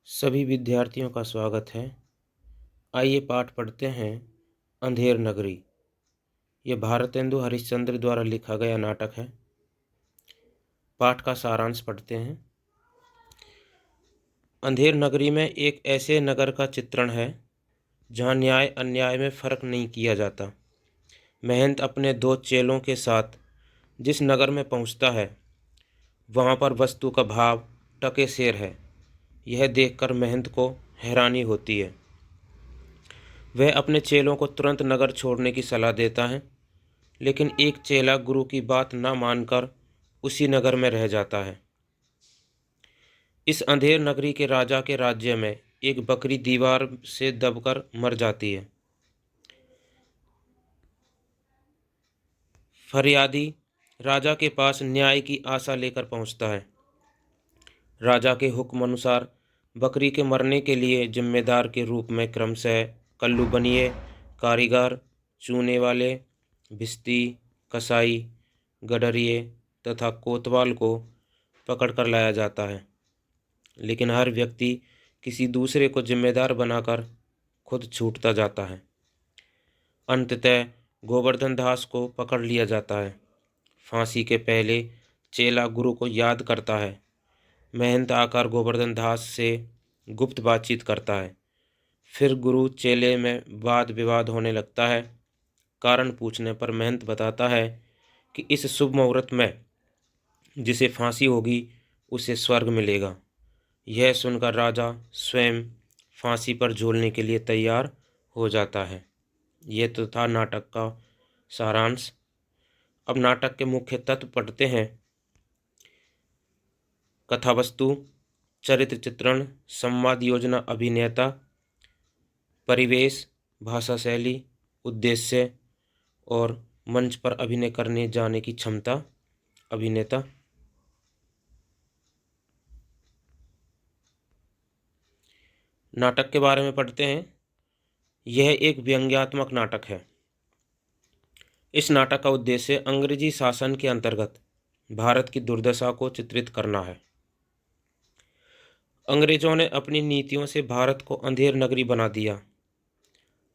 सभी विद्यार्थियों का स्वागत है। आइए पाठ पढ़ते हैं अंधेर नगरी। ये भारतेंदु हरिश्चंद्र द्वारा लिखा गया नाटक है। पाठ का सारांश पढ़ते हैं। अंधेर नगरी में एक ऐसे नगर का चित्रण है जहाँ न्याय अन्याय में फर्क नहीं किया जाता। महंत अपने दो चेलों के साथ जिस नगर में पहुँचता है वहाँ पर वस्तु का भाव टके सेर है। यह देखकर महंत को हैरानी होती है। वह अपने चेलों को तुरंत नगर छोड़ने की सलाह देता है, लेकिन एक चेला गुरु की बात न मानकर उसी नगर में रह जाता है। इस अंधेर नगरी के राजा के राज्य में एक बकरी दीवार से दबकर मर जाती है। फरियादी राजा के पास न्याय की आशा लेकर पहुंचता है। राजा के हुक्म अनुसार बकरी के मरने के लिए जिम्मेदार के रूप में क्रमशः कल्लू बनिए, कारीगर, चूने वाले, भिस्ती, कसाई, गडरिये तथा कोतवाल को पकड़कर लाया जाता है, लेकिन हर व्यक्ति किसी दूसरे को जिम्मेदार बनाकर खुद छूटता जाता है। अंततः गोवर्धन दास को पकड़ लिया जाता है। फांसी के पहले चेला गुरु को याद करता है। महंत आकर गोवर्धन दास से गुप्त बातचीत करता है। फिर गुरु चेले में वाद विवाद होने लगता है। कारण पूछने पर महंत बताता है कि इस शुभ मुहूर्त में जिसे फांसी होगी उसे स्वर्ग मिलेगा। यह सुनकर राजा स्वयं फांसी पर झूलने के लिए तैयार हो जाता है। यह तो था नाटक का सारांश। अब नाटक के मुख्य तत्व पढ़ते हैं। कथावस्तु, चरित्र चित्रण, संवाद योजना, अभिनेता, परिवेश, भाषा शैली, उद्देश्य और मंच पर अभिनय करने जाने की क्षमता अभिनेता। नाटक के बारे में पढ़ते हैं। यह एक व्यंग्यात्मक नाटक है। इस नाटक का उद्देश्य अंग्रेजी शासन के अंतर्गत भारत की दुर्दशा को चित्रित करना है। अंग्रेजों ने अपनी नीतियों से भारत को अंधेर नगरी बना दिया।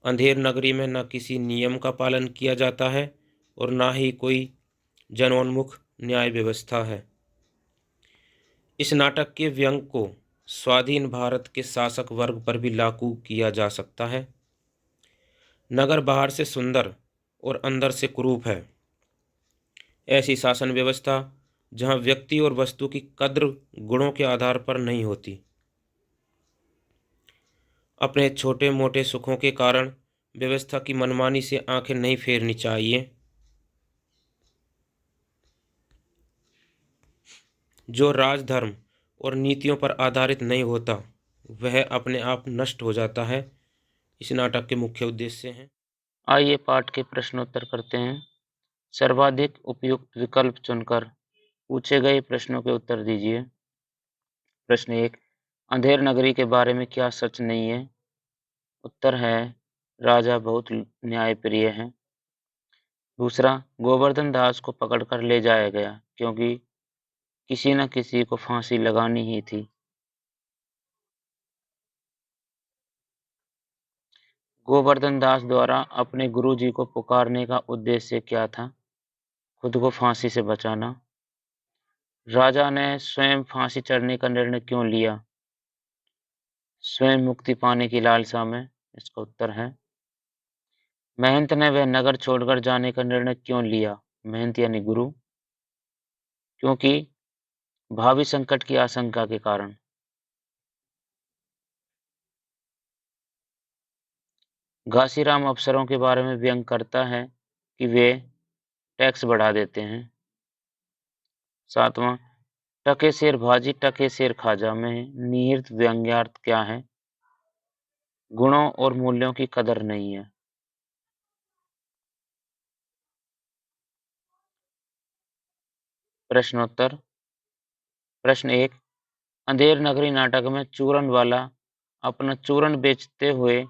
अंधेर नगरी में न किसी नियम का पालन किया जाता है और न ही कोई जनोन्मुख न्याय व्यवस्था है। इस नाटक के व्यंग को स्वाधीन भारत के शासक वर्ग पर भी लागू किया जा सकता है। नगर बाहर से सुंदर और अंदर से कुरूप है। ऐसी शासन व्यवस्था जहां व्यक्ति और वस्तु की कद्र गुणों के आधार पर नहीं होती। अपने छोटे मोटे सुखों के कारण व्यवस्था की मनमानी से आंखें नहीं फेरनी चाहिए। जो राजधर्म और नीतियों पर आधारित नहीं होता वह अपने आप नष्ट हो जाता है। इस नाटक के मुख्य उद्देश्य हैं। आइए पाठ के प्रश्नोत्तर करते हैं। सर्वाधिक उपयुक्त विकल्प चुनकर पूछे गए प्रश्नों के उत्तर दीजिए। प्रश्न 1, अंधेर नगरी के बारे में क्या सच नहीं है? उत्तर है, राजा बहुत न्यायप्रिय हैं। दूसरा, गोवर्धन दास को पकड़कर ले जाया गया क्योंकि किसी न किसी को फांसी लगानी ही थी। गोवर्धन दास द्वारा अपने गुरुजी को पुकारने का उद्देश्य क्या था? खुद को फांसी से बचाना। राजा ने स्वयं फांसी चढ़ने का निर्णय क्यों लिया? स्वयं मुक्ति पाने की लालसा में। इसका उत्तर है, महंत ने वह नगर छोड़कर जाने का निर्णय क्यों लिया? महंत यानी गुरु, क्योंकि भावी संकट की आशंका के कारण। घासीराम अफसरों के बारे में व्यंग करता है कि वे टैक्स बढ़ा देते हैं। 7वां, टके सेर भाजी टके सेर खाजा में निहित व्यंग्यार्थ क्या है? गुणों और मूल्यों की कदर नहीं है। प्रश्नोत्तर। प्रश्न 1, अंधेर नगरी नाटक में चूरन वाला अपना चूरन बेचते हुए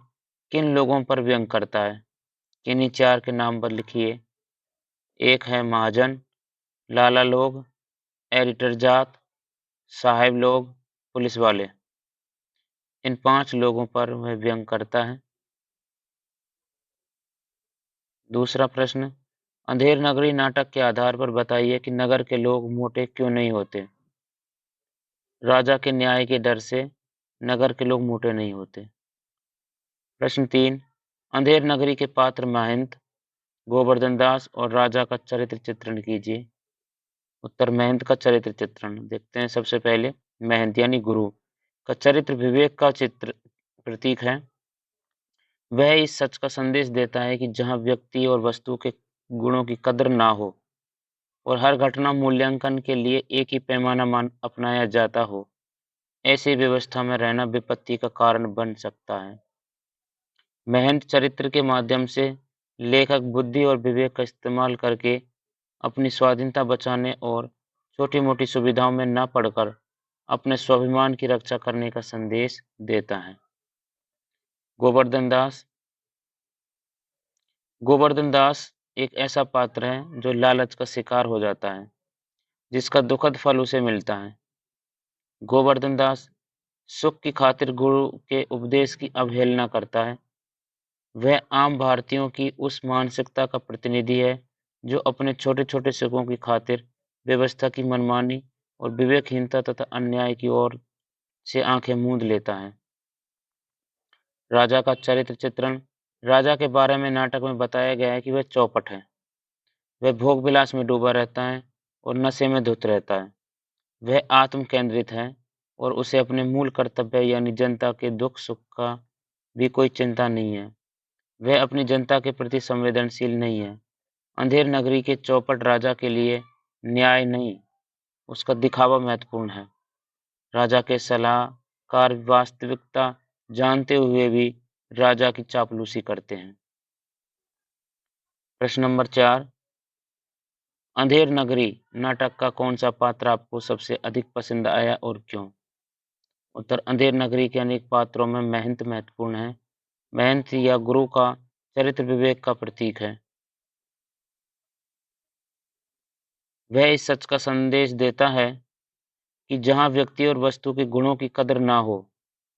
किन लोगों पर व्यंग करता है? किन्हीं चार के नाम पर लिखिए। 1 है महाजन, लाला लोग, एडिटर जात, साहेब लोग, पुलिस वाले। इन 5 लोगों पर वह व्यंग करता है? दूसरा प्रश्न, अंधेर नगरी नाटक के आधार पर बताइए कि नगर के लोग मोटे क्यों नहीं होते? राजा के न्याय के डर से नगर के लोग मोटे नहीं होते। प्रश्न 3, अंधेर नगरी के पात्र महंत, गोवर्धन दास और राजा का चरित्र चित्रण कीजिए। उत्तर, महंत का चरित्र चित्रण देखते हैं। सबसे पहले महंत यानी गुरु का चरित्र विवेक का चित्र प्रतीक है। वह इस सच का संदेश देता है कि जहाँ व्यक्ति और वस्तु के गुणों की कदर ना हो और हर घटना मूल्यांकन के लिए एक ही पैमाना मान अपनाया जाता हो, ऐसी व्यवस्था में रहना विपत्ति का कारण बन सकता है। महंत चरित्र के माध्यम से लेखक बुद्धि और विवेक का इस्तेमाल करके अपनी स्वाधीनता बचाने और छोटी-मोटी सुविधाओं में न पड़कर अपने स्वाभिमान की रक्षा करने का संदेश देता है। गोवर्धन दास गोवर्धन दास एक ऐसा पात्र है जो लालच का शिकार हो जाता है, जिसका दुखद फल उसे मिलता है। गोवर्धन दास सुख की खातिर गुरु के उपदेश की अवहेलना करता है। वह आम भारतीयों की उस मानसिकता का प्रतिनिधि है, जो अपने छोटे-छोटे सुखों की खातिर व्यवस्था की मनमानी और विवेकहीनता तथा अन्याय की ओर से आंखें मूंद लेता है। राजा का चरित्र चित्रण राजा के बारे में नाटक में बताया गया है कि वह चौपट है। वह भोग विलास में डूबा रहता है और नशे में धुत रहता है। वह आत्म केंद्रित है और उसे अपने मूल कर्तव्य यानी जनता के दुख सुख का भी कोई चिंता नहीं है। वह अपनी जनता के प्रति संवेदनशील नहीं है। अंधेर नगरी के चौपट राजा के लिए न्याय नहीं, उसका दिखावा महत्वपूर्ण है। राजा के सलाहकार वास्तविकता जानते हुए भी राजा की चापलूसी करते हैं। प्रश्न नंबर 4, अंधेर नगरी नाटक का कौन सा पात्र आपको सबसे अधिक पसंद आया और क्यों? उत्तर, अंधेर नगरी के अनेक पात्रों में महंत महत्वपूर्ण है। महंत या गुरु का चरित्र विवेक का प्रतीक है। वह इस सच का संदेश देता है कि जहाँ व्यक्ति और वस्तु के गुणों की कदर ना हो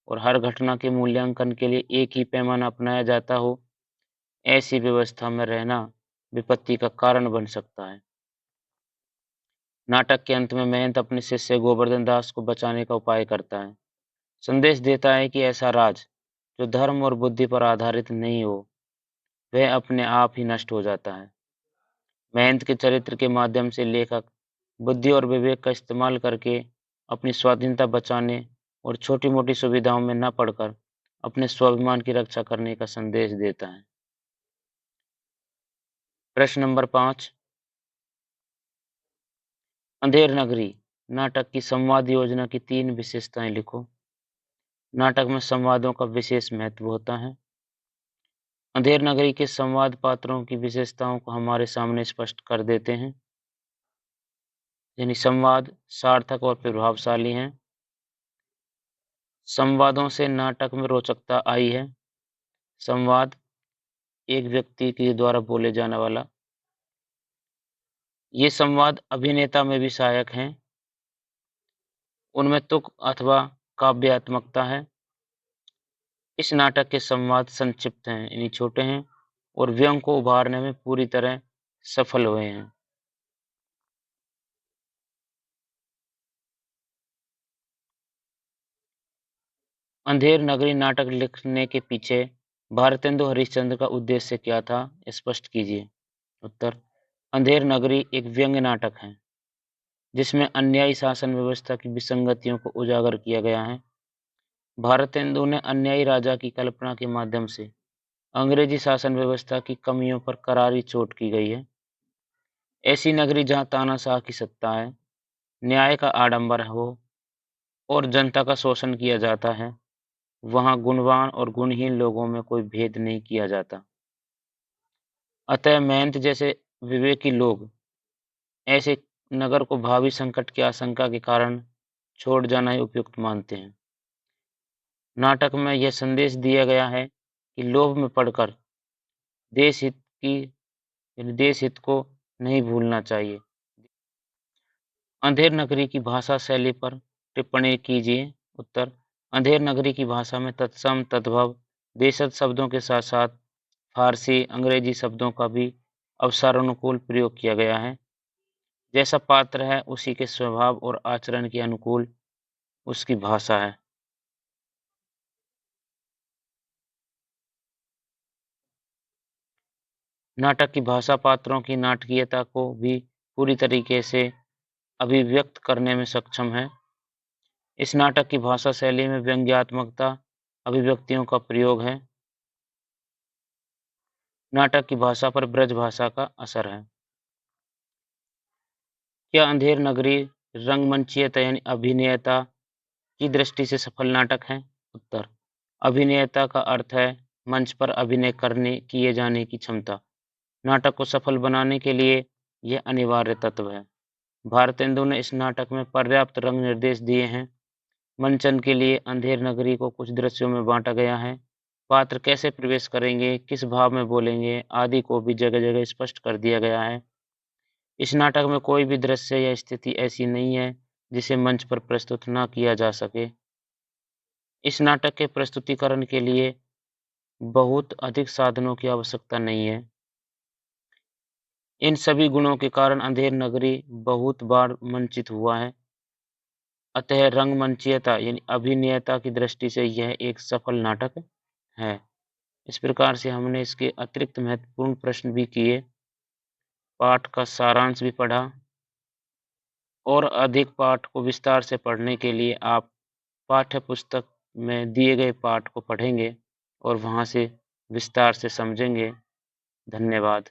और हर घटना के मूल्यांकन के लिए एक ही पैमाना अपनाया जाता हो, ऐसी व्यवस्था में रहना विपत्ति का कारण बन सकता है। नाटक के अंत में महंत अपने शिष्य गोवर्धन दास को बचाने का उपाय करता है। संदेश देता है कि ऐसा राज जो धर्म और बुद्धि पर आधारित नहीं हो, वह अपने आप ही नष्ट हो जाता है। महंत के चरित्र के माध्यम से लेखक बुद्धि और विवेक का इस्तेमाल करके अपनी स्वाधीनता बचाने और छोटी-मोटी सुविधाओं में न पड़कर अपने स्वाभिमान की रक्षा करने का संदेश देता है। प्रश्न नंबर 5, अंधेर नगरी नाटक की संवाद योजना की 3 विशेषताएं लिखो। नाटक में संवादों का विशेष महत्व होता है। अंधेर नगरी के संवाद पात्रों की विशेषताओं को हमारे सामने स्पष्ट कर देते हैं। यानी संवाद सार्थक और प्रभावशाली हैं। संवादों से नाटक में रोचकता आई है। संवाद एक व्यक्ति के द्वारा बोले जाने वाला। ये संवाद अभिनेता में भी सहायक हैं। उनमें तुक अथवा काव्यात्मकता है। इस नाटक के संवाद संक्षिप्त हैं, यानी छोटे हैं और व्यंग को उभारने में पूरी तरह सफल हुए हैं। अंधेर नगरी नाटक लिखने के पीछे भारतेंदु हरिश्चंद्र का उद्देश्य क्या था? स्पष्ट कीजिए। उत्तर, अंधेर नगरी एक व्यंग्य नाटक है, जिसमें अन्यायी शासन व्यवस्था की विसंगतियों को उजागर किया गया है। भारतेंदु ने अन्यायी राजा की कल्पना के माध्यम से अंग्रेजी शासन व्यवस्था की कमियों पर करारी चोट की गई है। ऐसी नगरी जहाँ तानाशाह की सत्ता है, न्याय का आडंबर हो और जनता का शोषण किया जाता है, वहाँ गुणवान और गुणहीन लोगों में कोई भेद नहीं किया जाता। अतः महंत जैसे विवेकी लोग ऐसे नगर को भावी संकट की आशंका के कारण छोड़ जाना ही उपयुक्त मानते हैं। नाटक में यह संदेश दिया गया है कि लोभ में पड़कर देश हित की यानी देश हित को नहीं भूलना चाहिए। अंधेर नगरी की भाषा शैली पर टिप्पणी कीजिए। उत्तर, अंधेर नगरी की भाषा में तत्सम, तद्भव, देशज शब्दों के साथ-साथ फारसी, अंग्रेजी शब्दों का भी अवसरानुकूल प्रयोग किया गया है। जैसा पात्र है, उसी के स्वभाव और आचरण के अनुकूल उसकी भाषा है। नाटक की भाषा पात्रों की नाटकीयता को भी पूरी तरीके से अभिव्यक्त करने में सक्षम है। इस नाटक की भाषा शैली में व्यंग्यात्मकता अभिव्यक्तियों का प्रयोग है। नाटक की भाषा पर ब्रज भाषा का असर है। क्या अंधेर नगरी रंगमंचीयता यानी अभिनयता की दृष्टि से सफल नाटक है? उत्तर: अभिनयता का अर्थ है मंच पर अभिनय करने किए जाने की क्षमता। नाटक को सफल बनाने के लिए यह अनिवार्य तत्व है। भारतेंदु ने इस नाटक में पर्याप्त रंग निर्देश दिए हैं। मंचन के लिए अंधेर नगरी को कुछ दृश्यों में बांटा गया है। पात्र कैसे प्रवेश करेंगे, किस भाव में बोलेंगे आदि को भी जगह-जगह स्पष्ट कर दिया गया है। इस नाटक में कोई भी दृश्य या स्थिति ऐसी नहीं है जिसे मंच पर प्रस्तुत न किया जा सके। इस नाटक के प्रस्तुतिकरण के लिए बहुत अधिक साधनों की आवश्यकता नहीं है। इन सभी गुणों के कारण अंधेर नगरी बहुत बार मंचित हुआ है। अतः रंगमंचीयता यानी अभिनयता की दृष्टि से यह एक सफल नाटक है। इस प्रकार से हमने इसके अतिरिक्त महत्वपूर्ण प्रश्न भी किए, पाठ का सारांश भी पढ़ा और अधिक पाठ को विस्तार से पढ़ने के लिए आप पाठ्य पुस्तक में दिए गए पाठ को पढ़ेंगे और वहाँ से विस्तार से समझेंगे। धन्यवाद।